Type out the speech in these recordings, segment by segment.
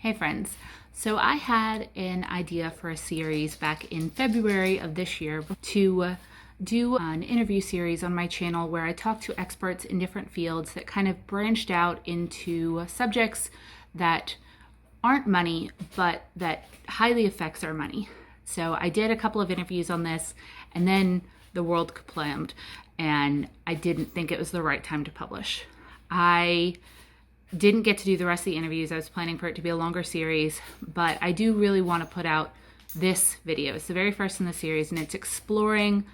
Hey friends, so I had an idea for a series back in February of this year to do an interview series on my channel where I talk to experts in different fields that kind of branched out into subjects that aren't money, but that highly affects our money. So I did a couple of interviews on this, and then the world kaplammed, and I didn't think it was the right time to publish. I didn't get to do the rest of the interviews. I was planning for it to be a longer series, but I do really want to put out this video. It's the very first in the series, and it's exploring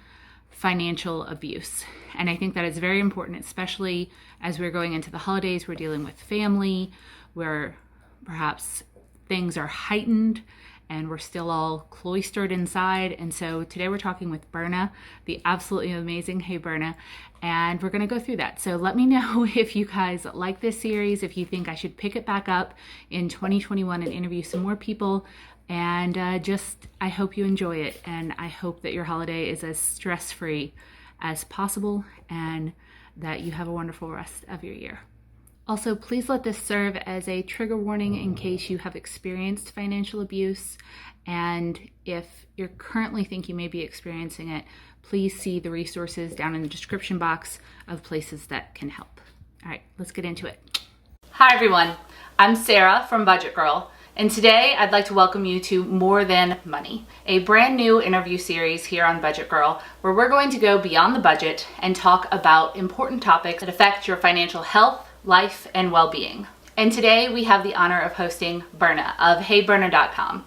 financial abuse. And I think that is very important, especially as we're going into the holidays. We're dealing with family, where perhaps things are heightened and we're still all cloistered inside. And so today we're talking with Berna, the absolutely amazing HeyBerna, and we're going to go through that. So let me know if you guys like this series, if you think I should pick it back up in 2021 and interview some more people. And I hope you enjoy it. And I hope that your holiday is as stress-free as possible and that you have a wonderful rest of your year. Also, please let this serve as a trigger warning in case you have experienced financial abuse. And if you currently think you may be experiencing it, please see the resources down in the description box of places that can help. All right, let's get into it. Hi, everyone. I'm Sarah from Budget Girl. And today I'd like to welcome you to More Than Money, a brand new interview series here on Budget Girl, where we're going to go beyond the budget and talk about important topics that affect your financial health, life, and well-being. And today we have the honor of hosting Berna of HeyBerna.com.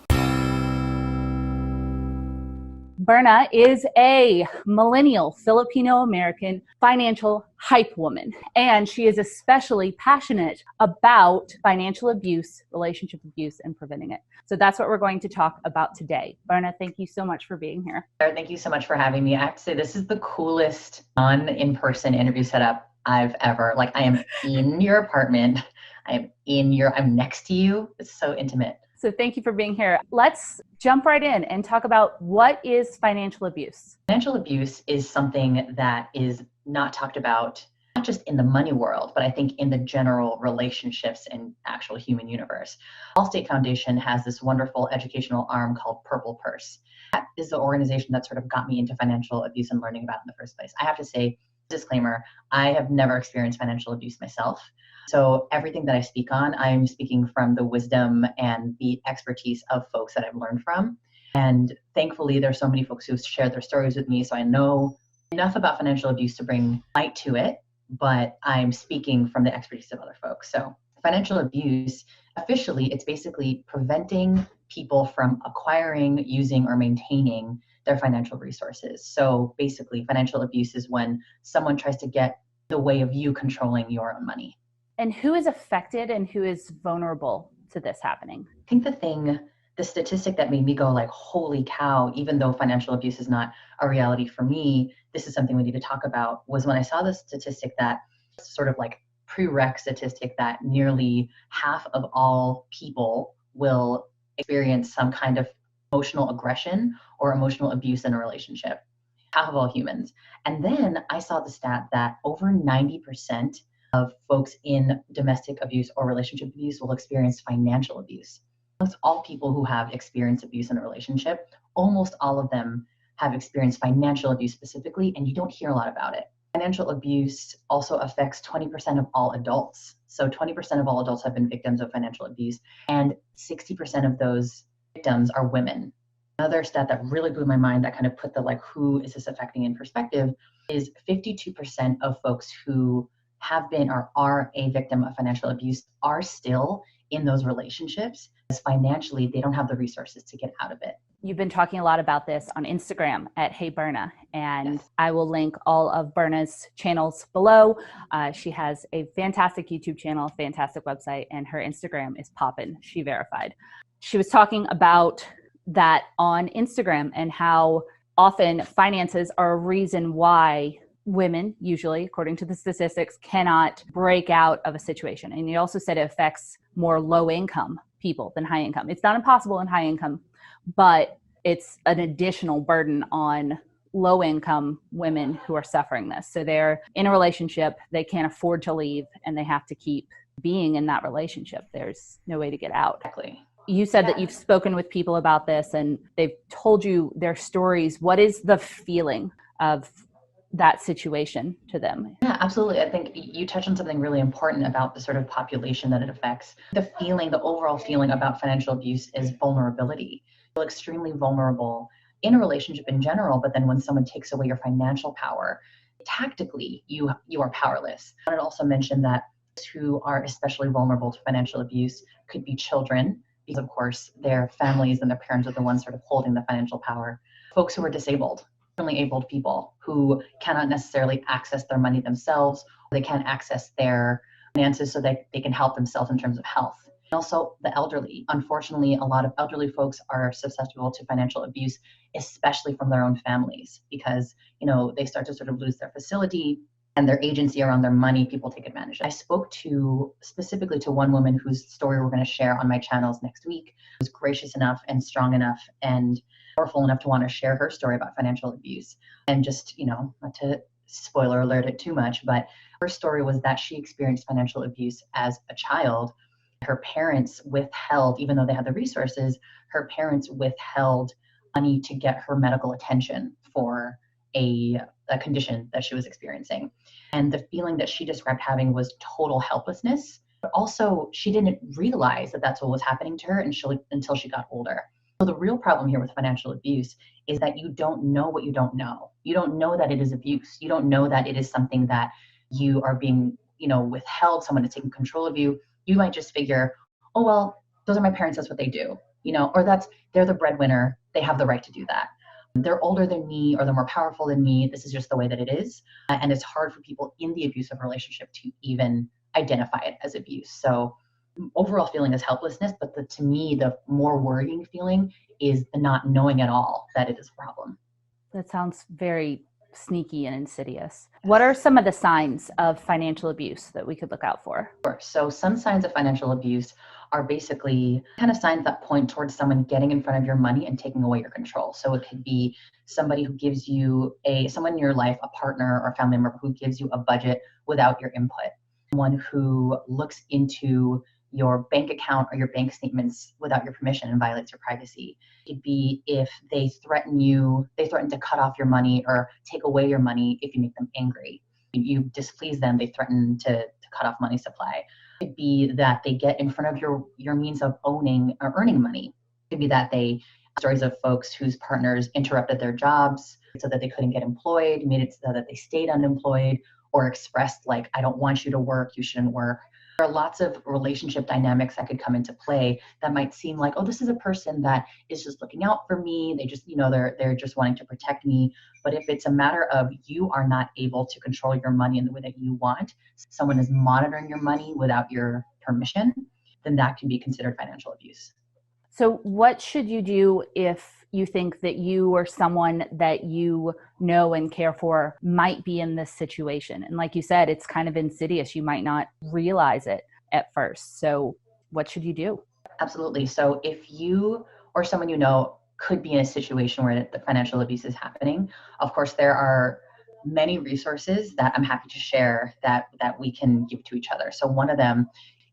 Berna is a millennial Filipino-American financial hype woman, and she is especially passionate about financial abuse, relationship abuse, and preventing it. So that's what we're going to talk about today. Berna, thank you so much for being here. Thank you so much for having me. I have to say, this is the coolest in-person interview setup I've ever, I am in your apartment. I'm next to you. It's so intimate. So thank you for being here. Let's jump right in and talk about what is financial abuse. Financial abuse is something that is not talked about, not just in the money world, but I think in the general relationships and actual human universe. Allstate Foundation has this wonderful educational arm called Purple Purse. That is the organization that sort of got me into financial abuse and learning about it in the first place. I have to say, disclaimer, I have never experienced financial abuse myself. So everything that I speak on, I'm speaking from the wisdom and the expertise of folks that I've learned from. And thankfully, there's so many folks who've shared their stories with me. So I know enough about financial abuse to bring light to it, but I'm speaking from the expertise of other folks. So financial abuse, officially, it's basically preventing people from acquiring, using, or maintaining their financial resources. So basically, financial abuse is when someone tries to get in the way of you controlling your own money. And who is affected and who is vulnerable to this happening? I think the statistic that made me go holy cow, even though financial abuse is not a reality for me, this is something we need to talk about, was when I saw the statistic that sort of prereq statistic that nearly half of all people will experience some kind of emotional aggression or emotional abuse in a relationship. Half of all humans. And then I saw the stat that over 90% of folks in domestic abuse or relationship abuse will experience financial abuse. Almost all people who have experienced abuse in a relationship, almost all of them have experienced financial abuse specifically, and you don't hear a lot about it. Financial abuse also affects 20% of all adults. So 20% of all adults have been victims of financial abuse, and 60% of those victims are women. Another stat that really blew my mind that kind of put the who is this affecting in perspective is 52% of folks who have been or are a victim of financial abuse are still in those relationships, as financially they don't have the resources to get out of it. You've been talking a lot about this on Instagram at HeyBerna, and Yes. I will link all of Berna's channels below. She has a fantastic YouTube channel, fantastic website, and her Instagram is poppin'. She verified. She was talking about that on Instagram and how often finances are a reason why women, usually, according to the statistics, cannot break out of a situation. And you also said it affects more low-income people than high-income. It's not impossible in high-income, but it's an additional burden on low-income women who are suffering this. So they're in a relationship, they can't afford to leave, and they have to keep being in that relationship. There's no way to get out. Exactly. You said that you've spoken with people about this and they've told you their stories. What is the feeling of that situation to them? Yeah, absolutely. I think you touched on something really important about the sort of population that it affects. The overall feeling about financial abuse is vulnerability. You feel extremely vulnerable in a relationship in general, but then when someone takes away your financial power, tactically, you are powerless. I would also mention that those who are especially vulnerable to financial abuse could be children, because of course their families and their parents are the ones sort of holding the financial power. Folks who are disabled, abled people who cannot necessarily access their money themselves. They can't access their finances so that they can help themselves in terms of health. And also the elderly. Unfortunately, a lot of elderly folks are susceptible to financial abuse, especially from their own families, because they start to sort of lose their facility and their agency around their money. People take advantage. I spoke specifically to one woman whose story we're going to share on my channels next week, who was gracious enough and strong enough and powerful enough to want to share her story about financial abuse. And just, not to spoiler alert it too much, but her story was that she experienced financial abuse as a child. Her parents withheld, even though they had the resources, her parents withheld money to get her medical attention for a condition that she was experiencing. And the feeling that she described having was total helplessness, but also she didn't realize that that's what was happening to her until she got older. So the real problem here with financial abuse is that you don't know what you don't know. You don't know that it is abuse. You don't know that it is something that you are being, withheld, someone is taking control of you. You might just figure, oh, well, those are my parents, that's what they do, or they're the breadwinner, they have the right to do that. They're older than me or they're more powerful than me. This is just the way that it is. And it's hard for people in the abusive relationship to even identify it as abuse. So overall feeling is helplessness, but to me, the more worrying feeling is the not knowing at all that it is a problem. That sounds very sneaky and insidious. What are some of the signs of financial abuse that we could look out for? Sure. So some signs of financial abuse are basically kind of signs that point towards someone getting in front of your money and taking away your control. So it could be somebody who gives you someone in your life, a partner or a family member who gives you a budget without your input, someone who looks into your bank account or your bank statements without your permission and violates your privacy. It could be if they threaten to cut off your money or take away your money if you make them angry. You displease them, they threaten to cut off money supply. It could be that they get in front of your means of owning or earning money. It could be that stories of folks whose partners interrupted their jobs so that they couldn't get employed, made it so that they stayed unemployed, or expressed like, I don't want you to work, you shouldn't work. There are lots of relationship dynamics that could come into play that might seem like, oh, this is a person that is just looking out for me. They just, they're just wanting to protect me. But if it's a matter of you are not able to control your money in the way that you want, someone is monitoring your money without your permission, then that can be considered financial abuse. So what should you do if you think that you or someone that you know and care for might be in this situation? And like you said, it's kind of insidious. You might not realize it at first. So what should you do? Absolutely. So if you or someone you know could be in a situation where the financial abuse is happening, of course, there are many resources that I'm happy to share that we can give to each other. So one of them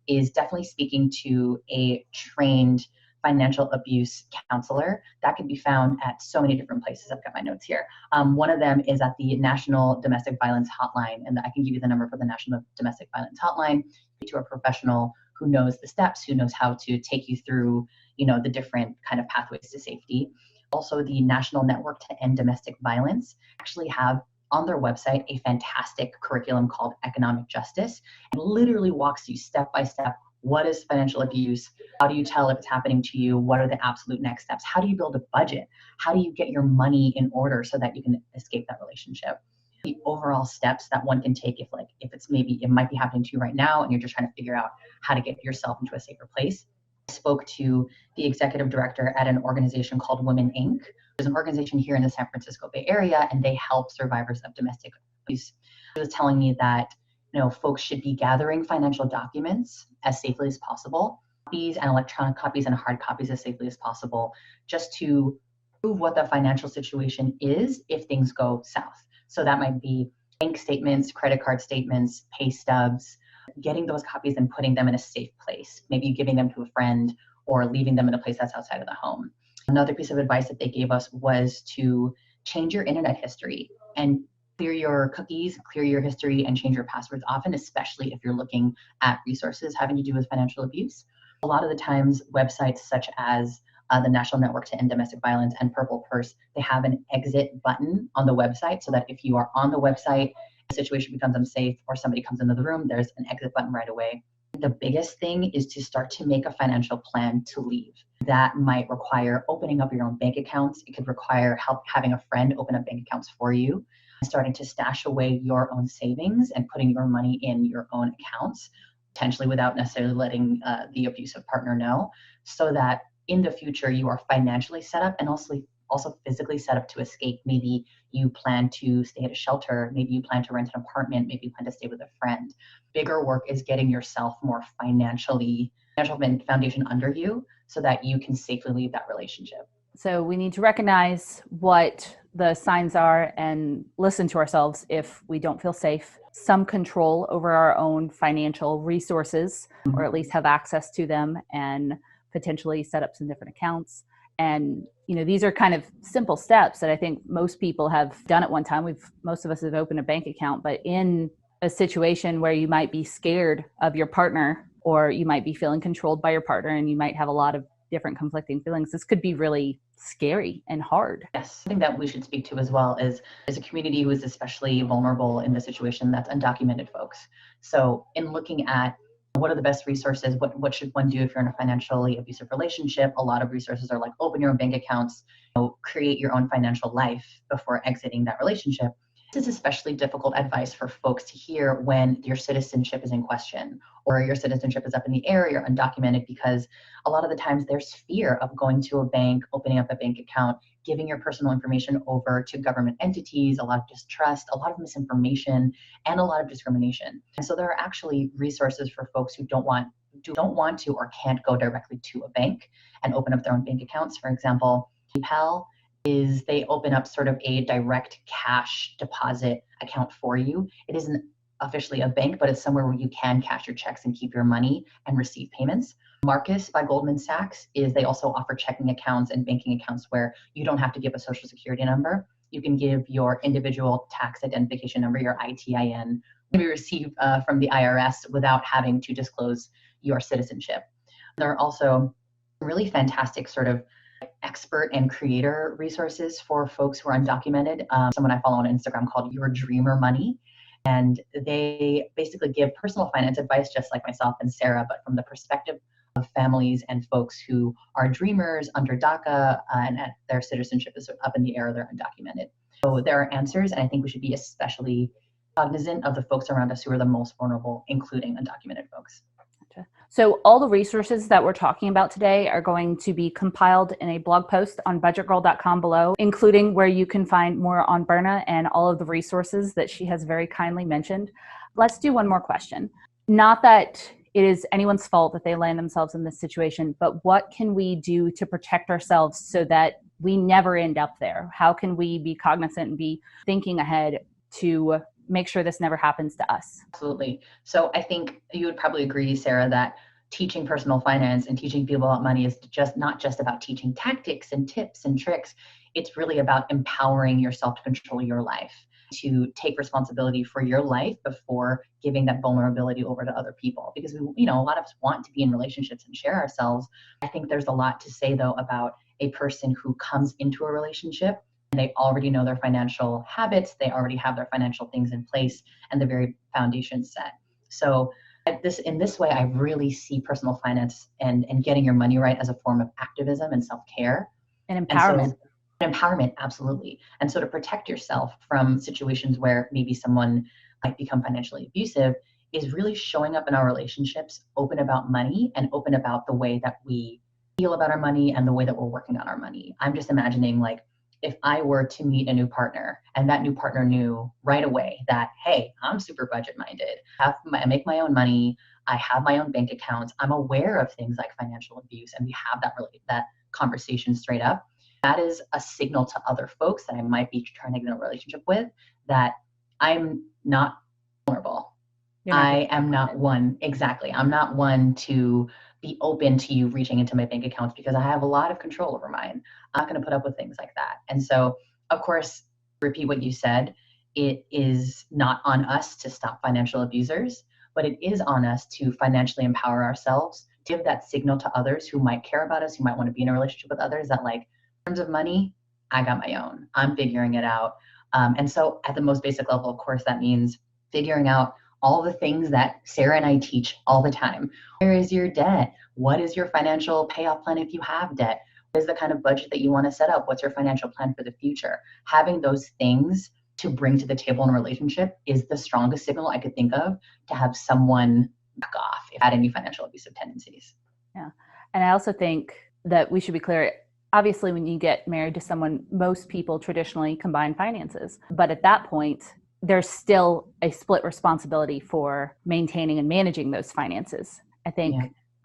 is definitely speaking to a trained financial abuse counselor. That can be found at so many different places. I've got my notes here. One of them is at the National Domestic Violence Hotline, and I can give you the number for the National Domestic Violence Hotline to a professional who knows the steps, who knows how to take you through, the different kind of pathways to safety. Also, the National Network to End Domestic Violence actually have on their website a fantastic curriculum called Economic Justice. It literally walks you step by step. What is financial abuse? How do you tell if it's happening to you? What are the absolute next steps? How do you build a budget? How do you get your money in order so that you can escape that relationship? The overall steps that one can take if it might be happening to you right now and you're just trying to figure out how to get yourself into a safer place. I spoke to the executive director at an organization called Women Inc. There's an organization here in the San Francisco Bay Area, and they help survivors of domestic abuse. She was telling me that folks should be gathering financial documents as safely as possible, copies and electronic copies and hard copies as safely as possible, just to prove what the financial situation is if things go south. So that might be bank statements, credit card statements, pay stubs, getting those copies and putting them in a safe place, maybe giving them to a friend or leaving them in a place that's outside of the home. Another piece of advice that they gave us was to change your internet history and clear your cookies, clear your history, and change your passwords often, especially if you're looking at resources having to do with financial abuse. A lot of the times, websites such as the National Network to End Domestic Violence and Purple Purse, they have an exit button on the website so that if you are on the website, the situation becomes unsafe or somebody comes into the room, there's an exit button right away. The biggest thing is to start to make a financial plan to leave. That might require opening up your own bank accounts. It could require help having a friend open up bank accounts for you, starting to stash away your own savings and putting your money in your own accounts, potentially without necessarily letting the abusive partner know, so that in the future you are financially set up and also physically set up to escape. Maybe you plan to stay at a shelter, maybe you plan to rent an apartment, maybe you plan to stay with a friend. Bigger work is getting yourself more financial foundation under you so that you can safely leave that relationship. So we need to recognize what the signs are and listen to ourselves if we don't feel safe. Some control over our own financial resources, or at least have access to them, and potentially set up some different accounts. And, these are kind of simple steps that I think most people have done at one time. Most of us have opened a bank account, but in a situation where you might be scared of your partner, or you might be feeling controlled by your partner, and you might have a lot of different conflicting feelings, this could be really scary and hard. Yes, something that we should speak to as well is a community who is especially vulnerable in the situation, that's undocumented folks. So in looking at what are the best resources, what should one do if you're in a financially abusive relationship, a lot of resources are like open your own bank accounts, create your own financial life before exiting that relationship. This is especially difficult advice for folks to hear when your citizenship is in question or your citizenship is up in the air, you're undocumented, because a lot of the times there's fear of going to a bank, opening up a bank account, giving your personal information over to government entities, a lot of distrust, a lot of misinformation, and a lot of discrimination. And so there are actually resources for folks who don't want to or can't go directly to a bank and open up their own bank accounts. For example, PayPal is they open up sort of a direct cash deposit account for you. It isn't officially a bank, but it's somewhere where you can cash your checks and keep your money and receive payments. Marcus by Goldman Sachs they also offer checking accounts and banking accounts where you don't have to give a social security number. You can give your individual tax identification number, your ITIN, we receive from the IRS without having to disclose your citizenship. There are also really fantastic sort of expert and creator resources for folks who are undocumented. Someone I follow on Instagram called Your Dreamer Money. And they basically give personal finance advice, just like myself and Sarah, but from the perspective of families and folks who are dreamers under DACA and their citizenship is up in the air, they're undocumented. So there are answers, and I think we should be especially cognizant of the folks around us who are the most vulnerable, including undocumented folks. So all the resources that we're talking about today are going to be compiled in a blog post on budgetgirl.com below, including where you can find more on Berna and all of the resources that she has very kindly mentioned. Let's do one more question. Not that it is anyone's fault that they land themselves in this situation, but what can we do to protect ourselves so that we never end up there? How can we be cognizant and be thinking ahead to make sure this never happens to us? Absolutely. So I think you would probably agree, Sarah, that teaching personal finance and teaching people about money is not just about teaching tactics and tips and tricks. It's really about empowering yourself to control your life, to take responsibility for your life before giving that vulnerability over to other people. Because a lot of us want to be in relationships and share ourselves. I think there's a lot to say though about a person who comes into a relationship and they already know their financial habits, they already have their financial things in place and the very foundation set. So in this way, I really see personal finance and getting your money right as a form of activism and self-care. And empowerment. Empowerment, absolutely. And so to protect yourself from situations where maybe someone might become financially abusive is really showing up in our relationships, open about money and open about the way that we feel about our money and the way that we're working on our money. I'm just imagining if I were to meet a new partner and that new partner knew right away that, hey, I'm super budget minded, I make my own money, I have my own bank accounts, I'm aware of things like financial abuse, and we have that conversation straight up, that is a signal to other folks that I might be trying to get in a relationship with that I'm not vulnerable. I am not one. Exactly. I'm not one to be open to you reaching into my bank accounts because I have a lot of control over mine. I'm not going to put up with things like that. And so, of course, repeat what you said. It is not on us to stop financial abusers, but it is on us to financially empower ourselves, to give that signal to others who might care about us, who might want to be in a relationship with others, that like, in terms of money, I got my own. I'm figuring it out. And so at the most basic level, of course, that means figuring out all the things that Sarah and I teach all the time. Where is your debt? What is your financial payoff plan if you have debt? What is the kind of budget that you want to set up? What's your financial plan for the future? Having those things to bring to the table in a relationship is the strongest signal I could think of to have someone back off if had any financial abusive tendencies. Yeah. And I also think that we should be clear. Obviously, when you get married to someone, most people traditionally combine finances. But at that point, there's still a split responsibility for maintaining and managing those finances. I think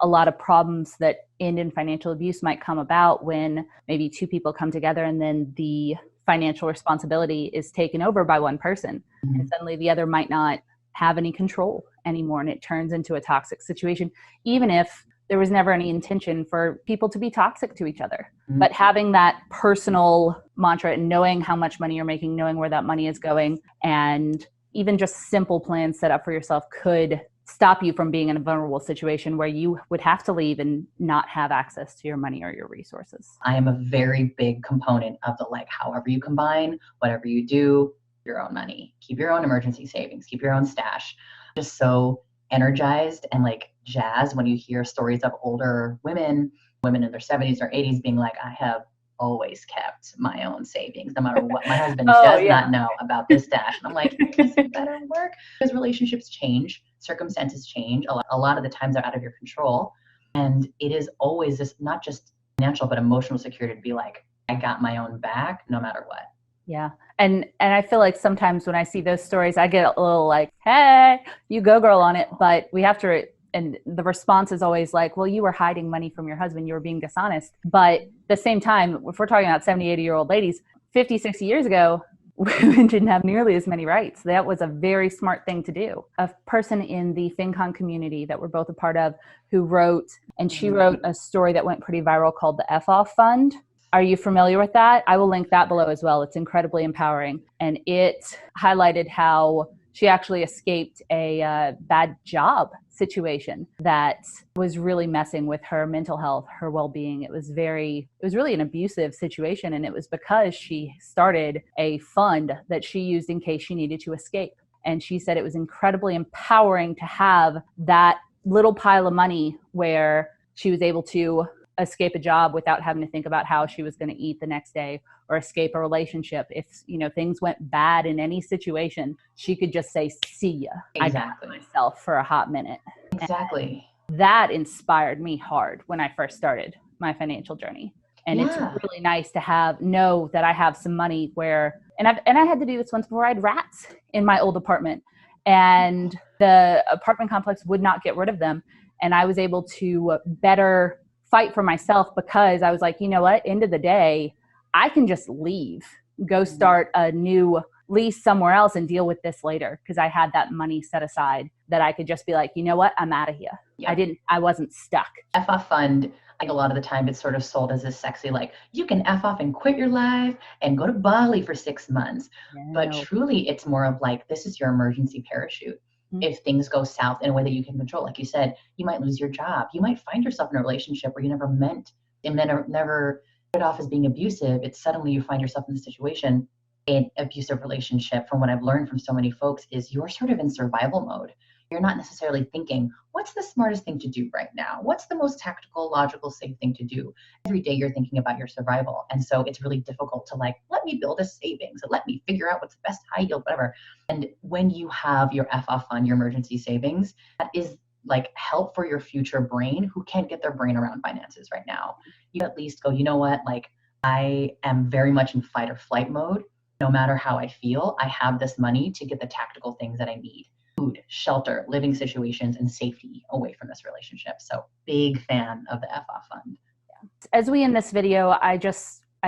a lot of problems that end in financial abuse might come about when maybe two people come together and then the financial responsibility is taken over by one person. Mm-hmm. And suddenly the other might not have any control anymore. And it turns into a toxic situation, even if there was never any intention for people to be toxic to each other. Mm-hmm. But having that personal mantra and knowing how much money you're making, knowing where that money is going, and even just simple plans set up for yourself could stop you from being in a vulnerable situation where you would have to leave and not have access to your money or your resources. I am a very big component of the like, however you combine, whatever you do, your own money, keep your own emergency savings, keep your own stash. Just so energized and like jazzed when you hear stories of older women in their 70s or 80s being like, I have always kept my own savings, no matter what my husband does not know about this stash. And I'm like, this better work, because relationships change, circumstances change. A lot of the times they're out of your control. And it is always this, not just financial, but emotional security to be like, I got my own back no matter what. Yeah. And I feel like sometimes when I see those stories, I get a little like, hey, you go girl on it. But we have to, and the response is always like, well, you were hiding money from your husband. You were being dishonest. But at the same time, if we're talking about 70, 80-year-old ladies, 50, 60 years ago, women didn't have nearly as many rights. That was a very smart thing to do. A person in the FinCon community that we're both a part of who wrote, and she wrote a story that went pretty viral called the F-Off Fund. Are you familiar with that? I will link that below as well. It's incredibly empowering. And it highlighted how she actually escaped a bad job situation that was really messing with her mental health, her well-being. It was really an abusive situation. And it was because she started a fund that she used in case she needed to escape. And she said it was incredibly empowering to have that little pile of money where she was able to escape a job without having to think about how she was going to eat the next day, or escape a relationship. If, things went bad in any situation, she could just say, see ya. Exactly. I got myself for a hot minute. Exactly. And that inspired me hard when I first started my financial journey. And it's really nice to know that I have some money where, and I had to do this once before. I had rats in my old apartment and the apartment complex would not get rid of them. And I was able to better fight for myself because I was like, you know what, end of the day, I can just leave, go start a new lease somewhere else and deal with this later. Because I had that money set aside that I could just be like, you know what, I'm out of here. Yeah. I wasn't stuck. F-Off Fund, I think a lot of the time it's sort of sold as this sexy, like you can F off and quit your life and go to Bali for 6 months. But truly it's more of like, this is your emergency parachute. If things go south in a way that you can control, like you said, you might lose your job. You might find yourself in a relationship where you never meant and then never put off as being abusive. It's suddenly you find yourself in the situation. An abusive relationship, from what I've learned from so many folks, is you're sort of in survival mode. You're not necessarily thinking, what's the smartest thing to do right now? What's the most tactical, logical, safe thing to do? Every day you're thinking about your survival. And so it's really difficult to like, let me build a savings, and let me figure out what's the best high yield, whatever. And when you have your F-Off Fund, your emergency savings, that is like help for your future brain who can't get their brain around finances right now. You at least go, you know what, like I am very much in fight or flight mode. No matter how I feel, I have this money to get the tactical things that I need. Food, shelter, living situations, and safety away from this relationship. So big fan of the F-Off Fund. Yeah. As we end this video, I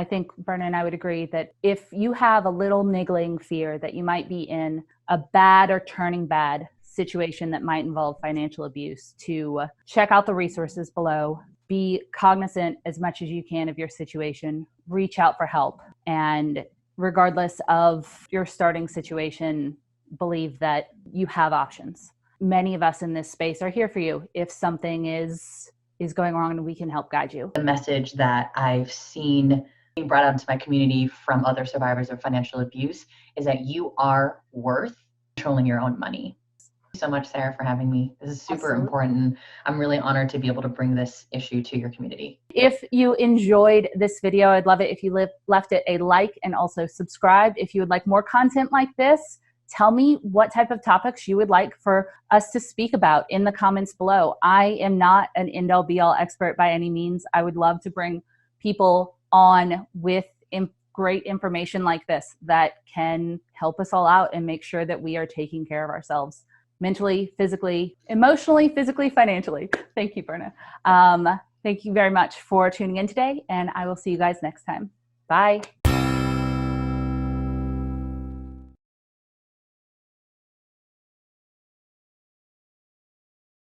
think Berna and I would agree that if you have a little niggling fear that you might be in a bad or turning bad situation that might involve financial abuse to check out the resources below, be cognizant as much as you can of your situation, reach out for help, and regardless of your starting situation, believe that you have options. Many of us in this space are here for you. If something is going wrong, we can help guide you. The message that I've seen being brought out into my community from other survivors of financial abuse is that you are worth controlling your own money. Thank you so much, Sarah, for having me. This is super Absolutely. important. I'm really honored to be able to bring this issue to your community. If you enjoyed this video, I'd love it if you left it a like and also subscribed. If you would like more content like this, tell me what type of topics you would like for us to speak about in the comments below. I am not an end-all be-all expert by any means. I would love to bring people on with great information like this that can help us all out and make sure that we are taking care of ourselves mentally, physically, emotionally, physically, financially. Thank you, Berna. Thank you very much for tuning in today, and I will see you guys next time. Bye.